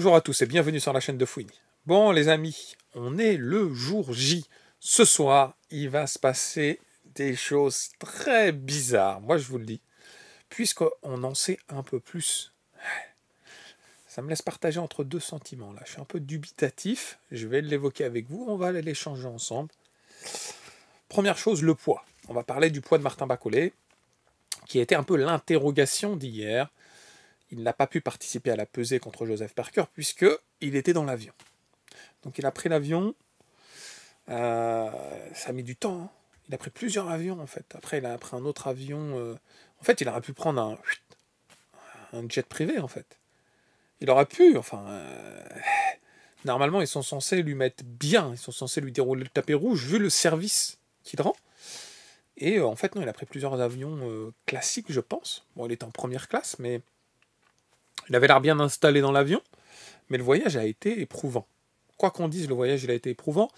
Bonjour à tous et bienvenue sur la chaîne de Fouini. Bon les amis, on est le jour J. Ce soir, il va se passer des choses très bizarres, moi je vous le dis, puisqu'on en sait un peu plus. Ça me laisse partager entre deux sentiments là. Je suis un peu dubitatif, je vais l'évoquer avec vous, on va aller l'échanger ensemble. Première chose, le poids. On va parler du poids de Martin Bacolé, qui a été un peu l'interrogation d'hier. Il n'a pas pu participer à la pesée contre Joseph Parker puisqu'il était dans l'avion. Donc il a pris l'avion, ça a mis du temps, hein. Il a pris plusieurs avions en fait. Après il a pris un autre avion. En fait il aurait pu prendre un jet privé en fait. Il aurait pu, enfin... normalement ils sont censés lui mettre bien, ils sont censés lui dérouler le tapis rouge vu le service qu'il rend. Et en fait non, il a pris plusieurs avions classiques je pense. Bon il était en première classe mais... Il avait l'air bien installé dans l'avion, mais le voyage a été éprouvant. Quoi qu'on dise, le voyage il a été éprouvant.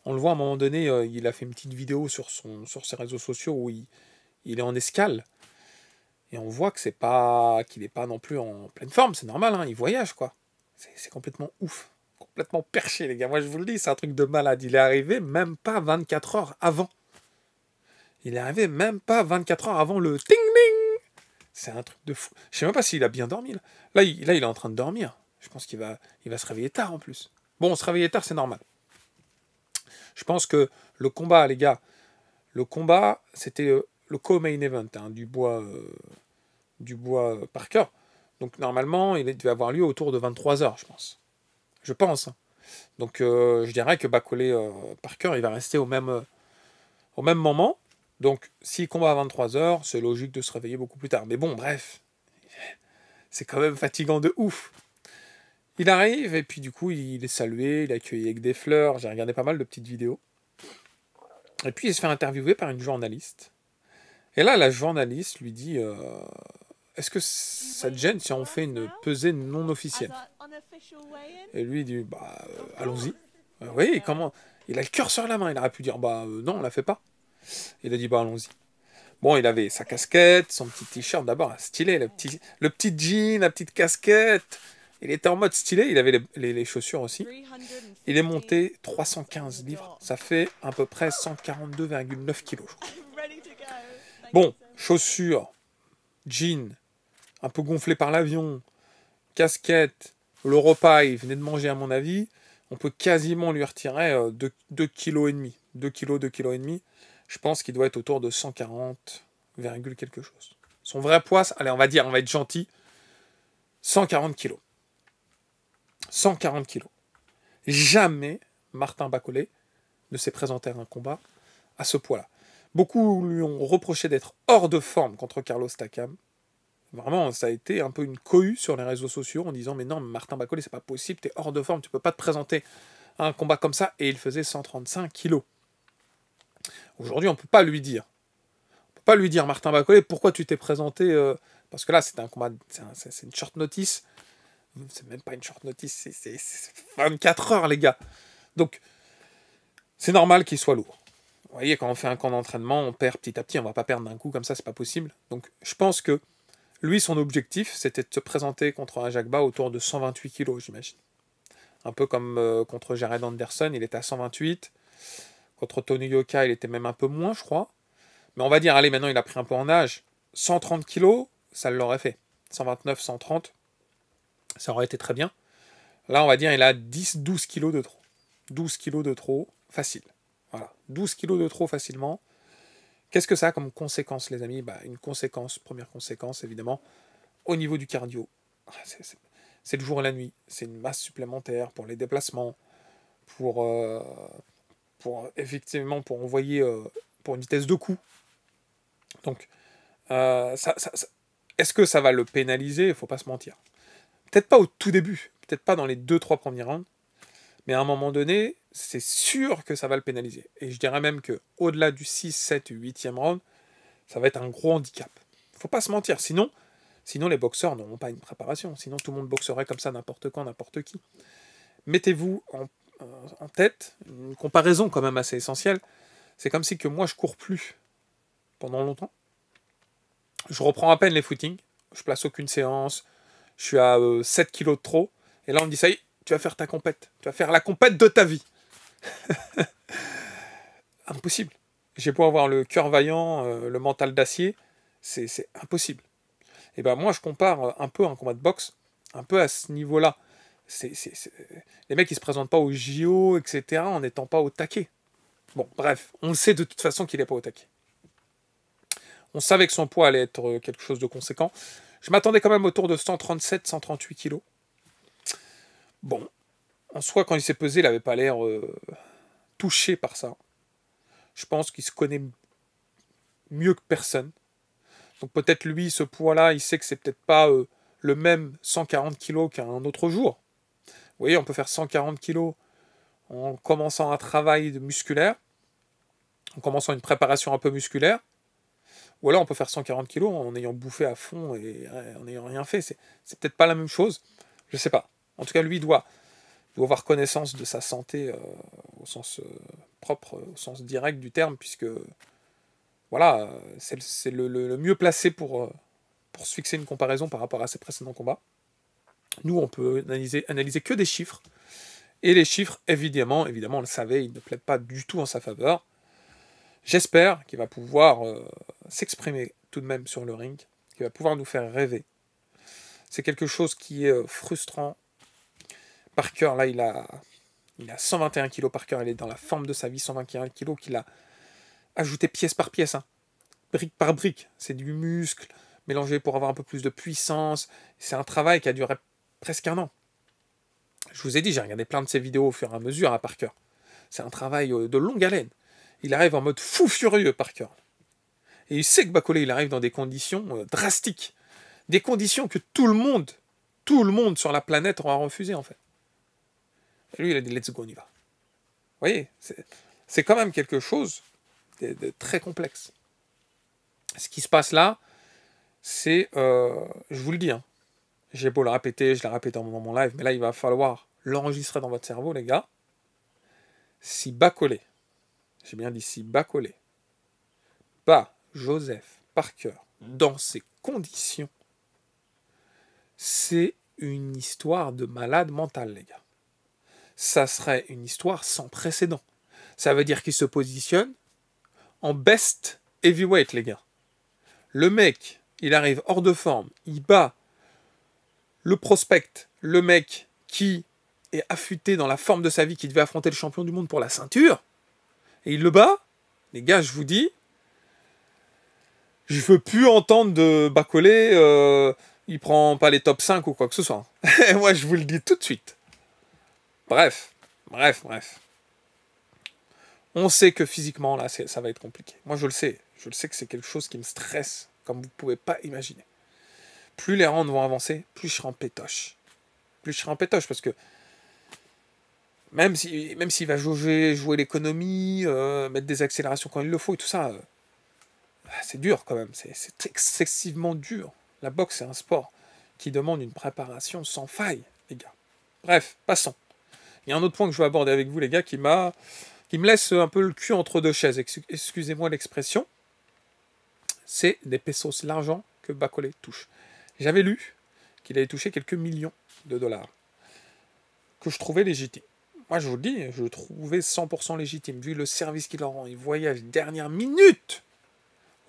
On le voit à un moment donné, il a fait une petite vidéo sur ses réseaux sociaux où il est en escale. Et on voit que qu'il n'est pas non plus en pleine forme, c'est normal, hein, il voyage quoi. C'est complètement ouf, complètement perché les gars. Moi je vous le dis, c'est un truc de malade. Il est arrivé même pas 24 heures avant. Il est arrivé même pas 24 heures avant le ting-ding. C'est un truc de fou. Je sais même pas s'il a bien dormi. Là, il est en train de dormir. Je pense qu'il va se réveiller tard en plus. Bon, se réveiller tard, c'est normal. Je pense que le combat, les gars, c'était le co-main event hein, du bois Parker. Donc normalement, il devait avoir lieu autour de 23h, je pense. Je pense. Hein. Donc je dirais que Bacolé Parker, il va rester au même moment. Donc, s'il combat à 23h, c'est logique de se réveiller beaucoup plus tard. Mais bon, bref, c'est quand même fatigant de ouf. Il arrive, et puis du coup, il est salué, il est accueilli avec des fleurs. J'ai regardé pas mal de petites vidéos. Et puis, il se fait interviewer par une journaliste. Et là, la journaliste lui dit est-ce que ça te gêne si on fait une pesée non officielle? Et lui, il dit allons-y. Oui, comment? Il a le cœur sur la main, il aurait pu dire non, on la fait pas. Il a dit allons-y. Bon, il avait sa casquette, son petit t-shirt d'abord, stylé, le petit jean, la petite casquette. Il était en mode stylé, il avait les chaussures aussi. Il est monté 315 livres, ça fait à peu près 142,9 kilos. Bon, chaussures, jean, un peu gonflé par l'avion, casquette, le repas, il venait de manger à mon avis. On peut quasiment lui retirer 2,5 kg. 2 kg, 2,5 kg. Je pense qu'il doit être autour de 140, quelque chose. Son vrai poids, allez, on va être gentil, 140 kilos. 140 kilos. Jamais Martin Bacolé ne s'est présenté à un combat à ce poids-là. Beaucoup lui ont reproché d'être hors de forme contre Carlos Takam. Vraiment, ça a été un peu une cohue sur les réseaux sociaux en disant « Mais non, Martin Bacolé, c'est pas possible, t'es hors de forme, tu peux pas te présenter à un combat comme ça. » Et il faisait 135 kilos. Aujourd'hui, on peut pas lui dire. Martin Bacolé, pourquoi tu t'es présenté parce que là, c'était un combat, c'est une short notice. C'est même pas une short notice, c'est 24 heures, les gars. Donc, c'est normal qu'il soit lourd. Vous voyez, quand on fait un camp d'entraînement, on perd petit à petit, on va pas perdre d'un coup comme ça, c'est pas possible. Donc, je pense que lui, son objectif, c'était de se présenter contre un Jacques Ba autour de 128 kilos, j'imagine. Un peu comme contre Jared Anderson, il était à 128. Contre Tony Yoka, il était même un peu moins, je crois. Mais on va dire, allez, maintenant il a pris un peu en âge. 130 kilos, ça l'aurait fait. 129, 130, ça aurait été très bien. Là, on va dire, il a 10, 12 kilos de trop. 12 kilos de trop, facile. Voilà, 12 kilos de trop facilement. Qu'est-ce que ça a comme conséquence, les amis? Une conséquence, première conséquence, évidemment, au niveau du cardio. C'est le jour et la nuit. C'est une masse supplémentaire pour les déplacements, pour effectivement, pour envoyer pour une vitesse de coup. Donc, est-ce que ça va le pénaliser? Il ne faut pas se mentir. Peut-être pas au tout début, peut-être pas dans les 2-3 premiers rounds, mais à un moment donné, c'est sûr que ça va le pénaliser. Et je dirais même qu'au-delà du 6, 7, 8e round, ça va être un gros handicap. Il ne faut pas se mentir, sinon les boxeurs n'auront pas une préparation, sinon tout le monde boxerait comme ça n'importe quand, n'importe qui. Mettez-vous en tête une comparaison quand même assez essentielle. C'est comme si que moi je cours plus pendant longtemps. Je reprends à peine les footings, je place aucune séance, je suis à 7 kilos de trop, Et là, on me dit, ça y est, tu vas faire ta compète. Tu vas faire la compète de ta vie. Impossible. J'ai beau avoir le cœur vaillant, le mental d'acier, c'est impossible. Et ben moi, je compare un peu un combat de boxe, un peu à ce niveau-là. Les mecs, ils se présentent pas au JO, etc., en n'étant pas au taquet. Bon, bref, on le sait de toute façon qu'il n'est pas au taquet. On savait que son poids allait être quelque chose de conséquent. Je m'attendais quand même autour de 137-138 kilos. Bon, en soi, quand il s'est pesé, il n'avait pas l'air touché par ça. Je pense qu'il se connaît mieux que personne. Donc peut-être lui, ce poids-là, il sait que c'est peut-être pas le même 140 kilos qu'un autre jour. Vous voyez, on peut faire 140 kilos en commençant un travail musculaire, en commençant une préparation un peu musculaire, ou alors on peut faire 140 kilos en ayant bouffé à fond et en n'ayant rien fait. C'est peut-être pas la même chose, je sais pas. En tout cas, lui doit avoir connaissance de sa santé au sens propre, au sens direct du terme, puisque voilà, c'est le mieux placé pour se fixer une comparaison par rapport à ses précédents combats. Nous, on peut analyser que des chiffres, et les chiffres, évidemment, on le savait, ils ne plaident pas du tout en sa faveur. J'espère qu'il va pouvoir s'exprimer tout de même sur le ring, qu'il va pouvoir nous faire rêver. C'est quelque chose qui est frustrant. Parker, là, il a 121 kg. Parker, il est dans la forme de sa vie, 121 kg qu'il a ajouté pièce par pièce, hein, brique par brique. C'est du muscle mélangé pour avoir un peu plus de puissance. C'est un travail qui a duré presque un an. Je vous ai dit, j'ai regardé plein de ses vidéos au fur et à mesure à Parker. C'est un travail de longue haleine. Il arrive en mode fou furieux, Parker. Et il sait que Bacolé, il arrive dans des conditions drastiques. Des conditions que tout le monde sur la planète aura refusé, en fait. Et lui, il a dit, let's go, on y va. Vous voyez, c'est quand même quelque chose de très complexe. Ce qui se passe là, c'est, je vous le dis, hein, j'ai beau le répéter, je l'ai répété dans mon live, mais là, il va falloir l'enregistrer dans votre cerveau, les gars. Si Bacolé, j'ai bien dit si Bacolé, bat Joseph Parker dans ces conditions, c'est une histoire de malade mental, les gars. Ça serait une histoire sans précédent. Ça veut dire qu'il se positionne en best heavyweight, les gars. Le mec, il arrive hors de forme, il bat le prospect, le mec qui est affûté dans la forme de sa vie, qui devait affronter le champion du monde pour la ceinture, et il le bat. Les gars, je vous dis, je veux plus entendre de Bacolé, il prend pas les top 5 ou quoi que ce soit. Moi, je vous le dis tout de suite. Bref. On sait que physiquement, là, ça va être compliqué. Moi, je le sais. Je le sais que c'est quelque chose qui me stresse, comme vous ne pouvez pas imaginer. Plus les rounds vont avancer, plus je serai en pétoche. Parce que même s'il va jouer l'économie, mettre des accélérations quand il le faut et tout ça, c'est dur quand même. C'est excessivement dur. La boxe, c'est un sport qui demande une préparation sans faille, les gars. Bref, passons. Il y a un autre point que je veux aborder avec vous, les gars, qui me laisse un peu le cul entre deux chaises. Excusez-moi l'expression. C'est des pesos, l'argent que Bacolé touche. J'avais lu qu'il avait touché quelques millions de dollars, que je trouvais légitime. Moi, je vous le dis, je le trouvais 100% légitime, vu le service qu'il leur rend. Il voyage dernière minute,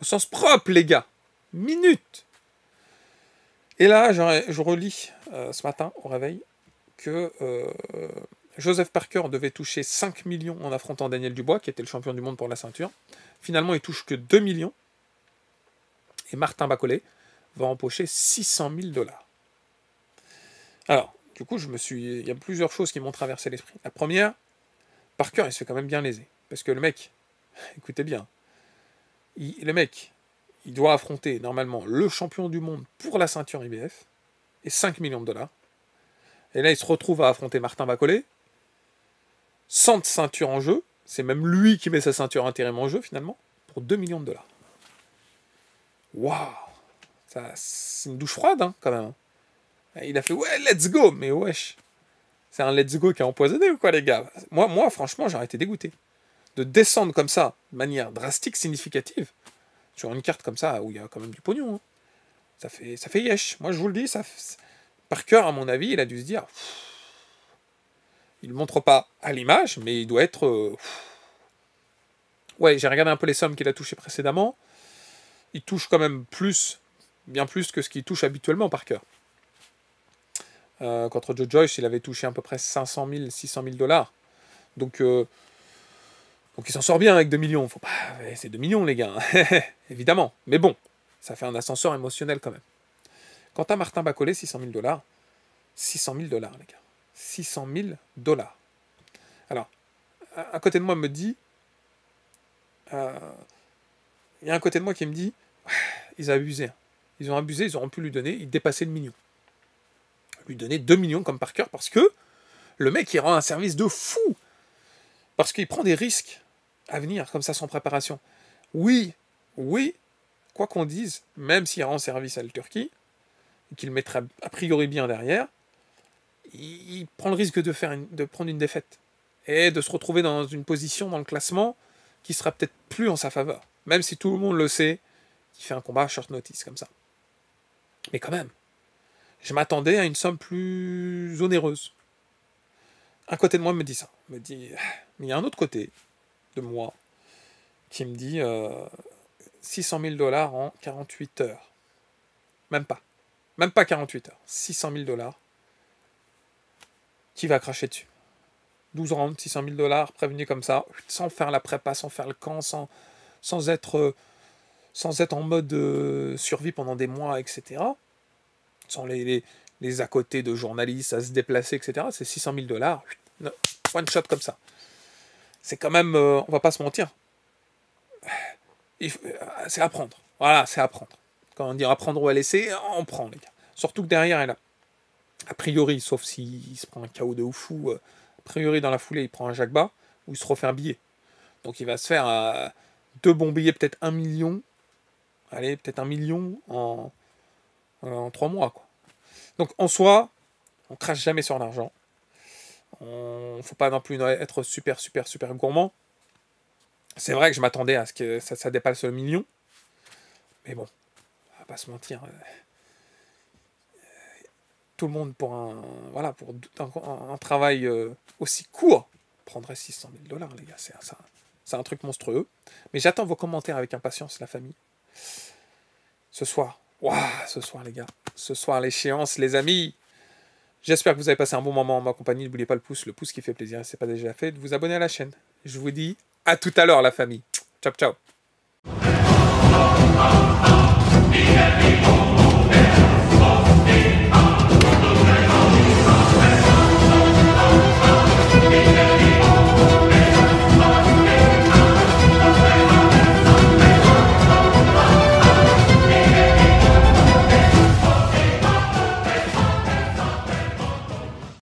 au sens propre, les gars. Minute. Et là, je relis ce matin, au réveil, que Joseph Parker devait toucher 5 millions en affrontant Daniel Dubois, qui était le champion du monde pour la ceinture. Finalement, il touche que 2 millions. Et Martin Bacolé va empocher 600 000 dollars. Alors, du coup, il y a plusieurs choses qui m'ont traversé l'esprit. La première, Parker, il se fait quand même bien léser. Parce que le mec, écoutez bien, le mec, il doit affronter normalement le champion du monde pour la ceinture IBF et 5 millions de dollars. Et là, il se retrouve à affronter Martin Bacolé, sans ceinture en jeu. C'est même lui qui met sa ceinture intérim en jeu, finalement, pour 2 millions de dollars. Waouh! C'est une douche froide, hein, quand même. Il a fait, ouais, let's go! Mais wesh, c'est un let's go qui est empoisonné ou quoi, les gars? Moi franchement, j'aurais été dégoûté. De descendre comme ça, de manière drastique, significative, sur une carte comme ça, où il y a quand même du pognon. Hein. Ça fait yesh. Moi, je vous le dis, Parker, à mon avis, il a dû se dire, Il ne le montre pas à l'image, mais il doit être... Ouais, j'ai regardé un peu les sommes qu'il a touchées précédemment. Il touche quand même plus, bien plus que ce qu'il touche habituellement par cœur. Contre Joe Joyce, il avait touché à peu près 500 000, 600 000 dollars. Donc il s'en sort bien avec 2 millions. Faut pas... C'est 2 millions, les gars. Évidemment. Mais bon, ça fait un ascenseur émotionnel quand même. Quant à Martin Bacolé, 600 000 dollars. 600 000 dollars, les gars. 600 000 dollars. Alors, à côté de moi me dit... Il y a un côté de moi qui me dit... Ils ont abusé. Ils ont abusé, ils auront pu lui donner... Ils dépassaient le million. Lui donner 2 millions comme Parker parce que le mec, il rend un service de fou. Parce qu'il prend des risques à venir, comme ça, sans préparation. Oui, quoi qu'on dise, même s'il rend service à la Turquie, et qu'il mettrait a priori bien derrière, il prend le risque de prendre une défaite. Et de se retrouver dans une position dans le classement qui sera peut-être plus en sa faveur. Même si tout le monde le sait, qu'il fait un combat à short notice, comme ça. Mais quand même, je m'attendais à une somme plus onéreuse. Un côté de moi me dit ça. Me dit, mais il y a un autre côté de moi qui me dit 600 000 dollars en 48 heures. Même pas 48 heures. 600 000 dollars. Qui va cracher dessus? 12 rounds, 600 000 dollars, prévenu comme ça, sans faire la prépa, sans faire le camp, sans être en mode survie pendant des mois, etc. Sans les à côté de journalistes à se déplacer, etc. C'est 600 000 dollars. One shot comme ça. C'est quand même, on va pas se mentir. C'est à prendre. Voilà, c'est à prendre. Quand on dit apprendre ou à laisser, on prend, les gars. Surtout que derrière, elle a priori, sauf s'il se prend un KO de ouf fou, a priori, dans la foulée, il prend un Jacques Bas, ou il se refait un billet. Donc il va se faire 2 bons billets, peut-être 1 million. Allez, peut-être 1 million en 3 mois, quoi. Donc en soi, on crache jamais sur l'argent. Faut pas non plus être super gourmand. C'est vrai que je m'attendais à ce que ça dépasse le million. Mais bon, on va pas se mentir. Tout le monde pour un travail aussi court prendrait 600 000 dollars, les gars. C'est un truc monstrueux. Mais j'attends vos commentaires avec impatience, la famille. Ce soir, les gars. Ce soir, l'échéance, les amis. J'espère que vous avez passé un bon moment en ma compagnie. N'oubliez pas le pouce qui fait plaisir. Si ce n'est pas déjà fait, de vous abonner à la chaîne. Je vous dis à tout à l'heure, la famille. Ciao, ciao.